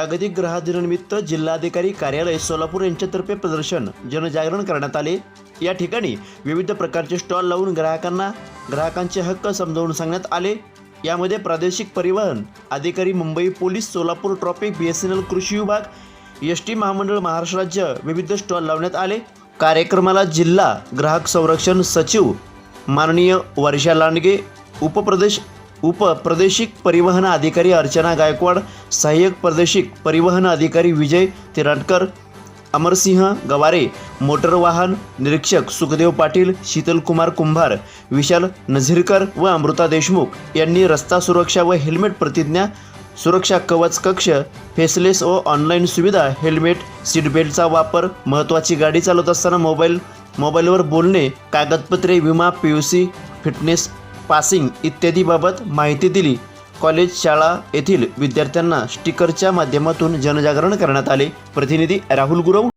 जागतिक ग्राहक दिनानिमित्त जिल्हाधिकारी कार्यालय सोलापूर यांच्यातर्फे प्रदर्शन जनजागरण करण्यात आले। या ठिकाणी विविध प्रकारचे स्टॉल लावून ग्राहकांचे हक्क समजावून सांगण्यात आले। यामध्ये प्रादेशिक परिवहन अधिकारी, Mumbai police, Solapur traffic, BSNL कृषी विभाग, ST महामंडळ, महाराष्ट्र राज्य विविध स्टॉल लावण्यात आले। कार्यक्रमाला जिल्हा ग्राहक संरक्षण सचिव माननीय वर्षा लांडगे, उपप्रादेशिक परिवहन अधिकारी अर्चना गायकवाड, सहाय्यक प्रादेशिक परिवहन अधिकारी विजय तिराडकर, अमरसिंह गवारे, मोटर वाहन निरीक्षक सुखदेव पाटील, शीतलकुमार कुंभार, विशाल नझीरकर व अमृता देशमुख यांनी रस्ता सुरक्षा व हेल्मेट प्रतिज्ञा, सुरक्षा कवच कक्ष, फेसलेस व ऑनलाईन सुविधा, हेल्मेट, सीट बेल्टचा वापर, महत्त्वाची गाडी चालवत असताना मोबाईलवर बोलणे, कागदपत्रे, विमा, PUC, फिटनेस, पासिंग इत्यादी बाबत माहिती दिली। कॉलेज, शाळा येथील विद्यार्थ्यांना स्टिकरच्या माध्यमातून जनजागरण करण्यात आले। प्रतिनिधी राहुल गुरव।